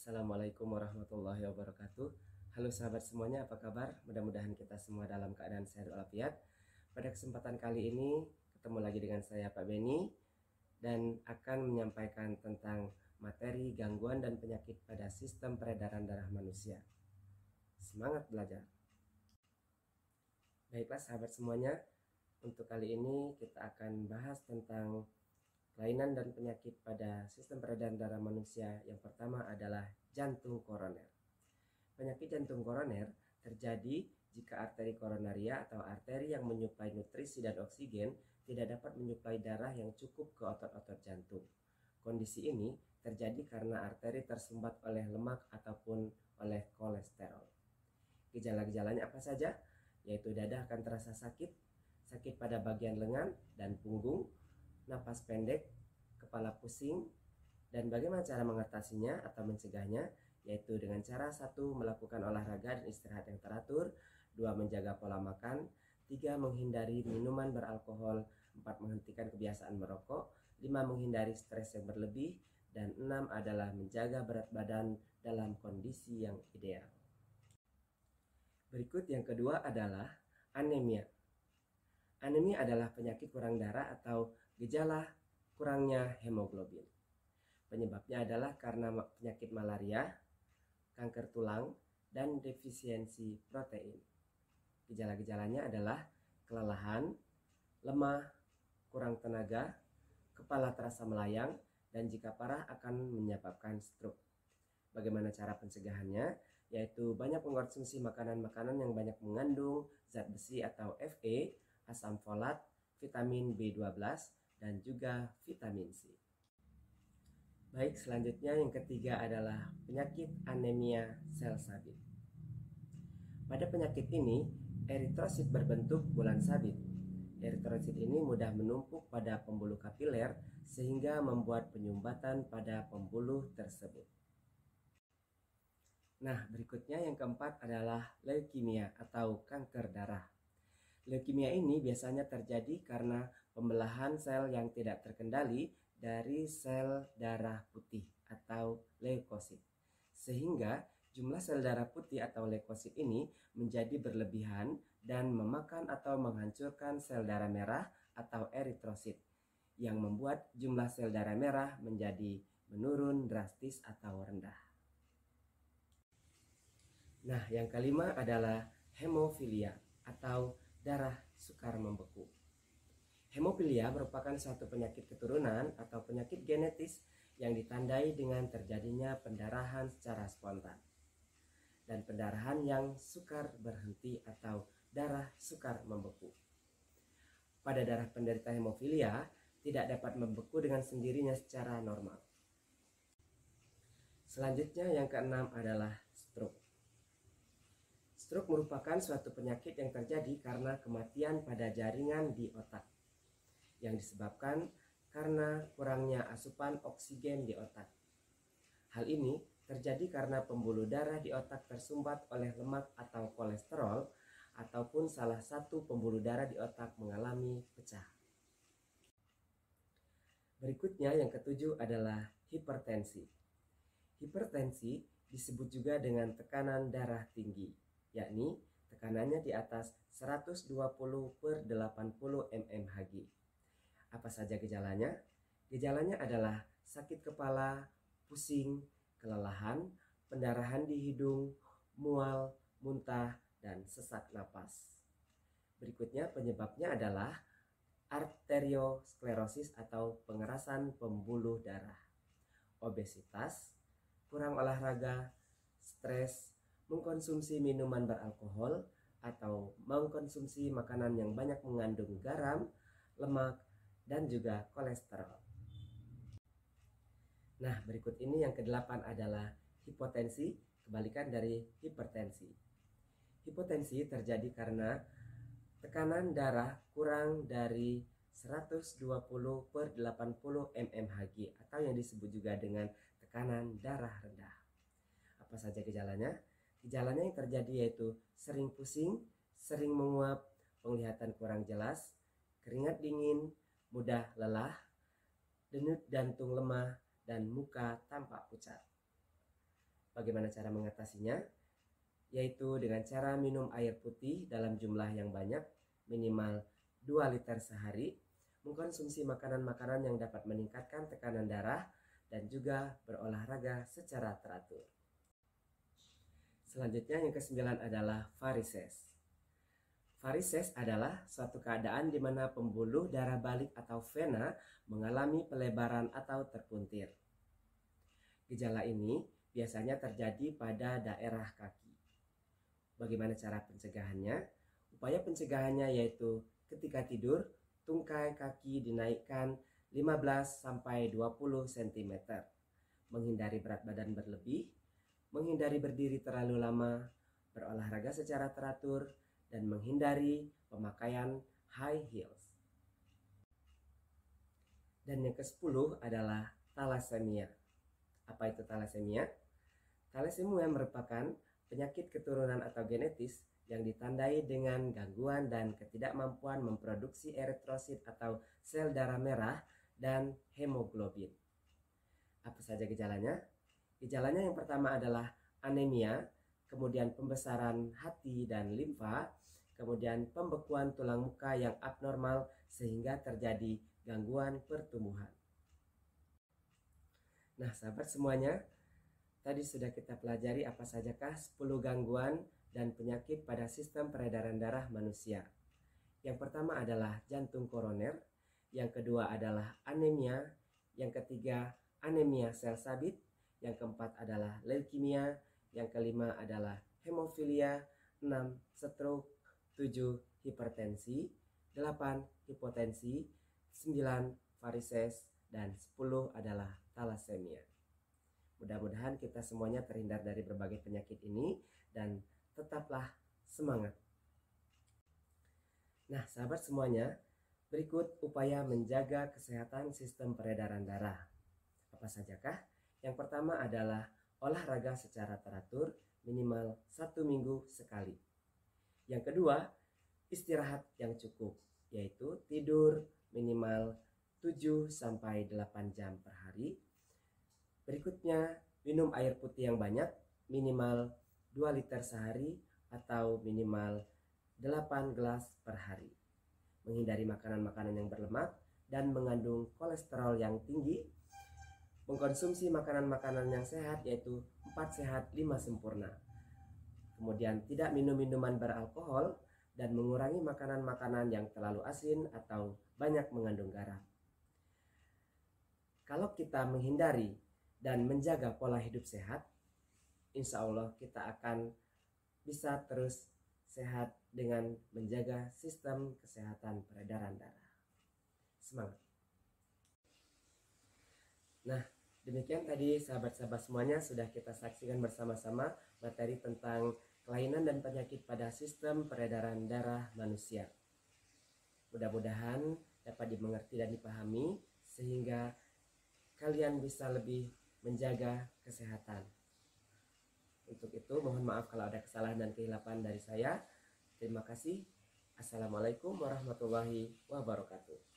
Assalamualaikum warahmatullahi wabarakatuh. Halo sahabat semuanya, apa kabar? Mudah-mudahan kita semua dalam keadaan sehat walafiat. Pada kesempatan kali ini ketemu lagi dengan saya Pak Beni dan akan menyampaikan tentang materi gangguan dan penyakit pada sistem peredaran darah manusia. Semangat belajar. Baiklah sahabat semuanya, untuk kali ini kita akan bahas tentang kelainan dan penyakit pada sistem peredaran darah manusia. Yang pertama adalah jantung koroner. Penyakit jantung koroner terjadi jika arteri koronaria atau arteri yang menyuplai nutrisi dan oksigen tidak dapat menyuplai darah yang cukup ke otot-otot jantung. Kondisi ini terjadi karena arteri tersumbat oleh lemak ataupun oleh kolesterol. Gejala-gejalanya apa saja? Yaitu dada akan terasa sakit, sakit pada bagian lengan dan punggung, napas pendek, kepala pusing, dan bagaimana cara mengatasinya atau mencegahnya, yaitu dengan cara 1. Melakukan olahraga dan istirahat yang teratur, 2. Menjaga pola makan, 3. Menghindari minuman beralkohol, 4. Menghentikan kebiasaan merokok, 5. Menghindari stres yang berlebih, dan 6. Adalah menjaga berat badan dalam kondisi yang ideal. Berikut yang kedua adalah anemia. Anemia adalah penyakit kurang darah atau gejala kurangnya hemoglobin. Penyebabnya adalah karena penyakit malaria, kanker tulang, dan defisiensi protein. Gejala-gejalanya adalah kelelahan, lemah, kurang tenaga, kepala terasa melayang, dan jika parah akan menyebabkan stroke. Bagaimana cara pencegahannya? Yaitu banyak mengkonsumsi makanan-makanan yang banyak mengandung zat besi atau Fe, asam folat, vitamin B12, dan juga vitamin C. Baik, selanjutnya yang ketiga adalah penyakit anemia sel sabit. Pada penyakit ini, eritrosit berbentuk bulan sabit. Eritrosit ini mudah menumpuk pada pembuluh kapiler sehingga membuat penyumbatan pada pembuluh tersebut. Nah, berikutnya yang keempat adalah leukemia atau kanker darah. Leukemia ini biasanya terjadi karena pembelahan sel yang tidak terkendali dari sel darah putih atau leukosit. Sehingga jumlah sel darah putih atau leukosit ini menjadi berlebihan dan memakan atau menghancurkan sel darah merah atau eritrosit, yang membuat jumlah sel darah merah menjadi menurun drastis atau rendah. Nah, yang kelima adalah hemofilia atau darah sukar membeku. Hemofilia merupakan suatu penyakit keturunan atau penyakit genetis yang ditandai dengan terjadinya pendarahan secara spontan dan pendarahan yang sukar berhenti atau darah sukar membeku. Pada darah penderita hemofilia tidak dapat membeku dengan sendirinya secara normal. Selanjutnya yang keenam adalah stroke. Stroke merupakan suatu penyakit yang terjadi karena kematian pada jaringan di otak yang disebabkan karena kurangnya asupan oksigen di otak. Hal ini terjadi karena pembuluh darah di otak tersumbat oleh lemak atau kolesterol ataupun salah satu pembuluh darah di otak mengalami pecah. Berikutnya yang ketujuh adalah hipertensi. Hipertensi disebut juga dengan tekanan darah tinggi, yakni tekanannya di atas 120/80 mmHg. Apa saja gejalanya? Gejalanya adalah sakit kepala, pusing, kelelahan, pendarahan di hidung, mual, muntah, dan sesak napas. Berikutnya penyebabnya adalah arteriosklerosis atau pengerasan pembuluh darah, obesitas, kurang olahraga, stres, mengkonsumsi minuman beralkohol, atau mengkonsumsi makanan yang banyak mengandung garam, lemak, dan juga kolesterol. Nah, berikut ini yang kedelapan adalah hipotensi, kebalikan dari hipertensi. Hipotensi terjadi karena tekanan darah kurang dari 120/80 mmHg atau yang disebut juga dengan tekanan darah rendah. Apa saja gejalanya? Gejalanya yang terjadi yaitu sering pusing, sering menguap, penglihatan kurang jelas, keringat dingin, mudah lelah, denyut jantung lemah, dan muka tampak pucat. Bagaimana cara mengatasinya? Yaitu dengan cara minum air putih dalam jumlah yang banyak, minimal 2 liter sehari, mengkonsumsi makanan-makanan yang dapat meningkatkan tekanan darah, dan juga berolahraga secara teratur. Selanjutnya yang ke-9 adalah varises. Varises adalah suatu keadaan di mana pembuluh darah balik atau vena mengalami pelebaran atau terpuntir. Gejala ini biasanya terjadi pada daerah kaki. Bagaimana cara pencegahannya? Upaya pencegahannya yaitu ketika tidur, tungkai kaki dinaikkan 15-20 cm. Menghindari berat badan berlebih, menghindari berdiri terlalu lama, berolahraga secara teratur, dan menghindari pemakaian high heels. Dan yang ke-10 adalah thalassemia. Apa itu thalassemia? Thalassemia merupakan penyakit keturunan atau genetis yang ditandai dengan gangguan dan ketidakmampuan memproduksi eritrosit atau sel darah merah dan hemoglobin. Apa saja gejalanya? Gejalanya yang pertama adalah anemia, kemudian pembesaran hati dan limfa, kemudian pembekuan tulang muka yang abnormal sehingga terjadi gangguan pertumbuhan. Nah, sahabat semuanya, tadi sudah kita pelajari apa sajakah 10 gangguan dan penyakit pada sistem peredaran darah manusia. Yang pertama adalah jantung koroner, yang kedua adalah anemia, yang ketiga anemia sel sabit, yang keempat adalah leukemia, yang kelima adalah hemofilia, 6 stroke, 7 hipertensi, 8 hipotensi, 9 varises, dan 10 adalah thalassemia. Mudah-mudahan kita semuanya terhindar dari berbagai penyakit ini dan tetaplah semangat. Nah, sahabat semuanya, berikut upaya menjaga kesehatan sistem peredaran darah. Apa sajakah? Yang pertama adalah olahraga secara teratur minimal 1 minggu sekali. Yang kedua, istirahat yang cukup, yaitu tidur minimal 7-8 jam per hari. Berikutnya, minum air putih yang banyak, minimal 2 liter sehari atau minimal 8 gelas per hari. Menghindari makanan-makanan yang berlemak dan mengandung kolesterol yang tinggi. Mengkonsumsi makanan-makanan yang sehat, yaitu 4 sehat 5 sempurna. Kemudian tidak minum minuman beralkohol dan mengurangi makanan-makanan yang terlalu asin atau banyak mengandung garam. Kalau kita menghindari dan menjaga pola hidup sehat, insya Allah kita akan bisa terus sehat dengan menjaga sistem kesehatan peredaran darah. Semangat! Nah, demikian tadi sahabat-sahabat semuanya sudah kita saksikan bersama-sama materi tentang kelainan dan penyakit pada sistem peredaran darah manusia. Mudah-mudahan dapat dimengerti dan dipahami sehingga kalian bisa lebih menjaga kesehatan. Untuk itu mohon maaf kalau ada kesalahan dan kehilapan dari saya. Terima kasih. Assalamualaikum warahmatullahi wabarakatuh.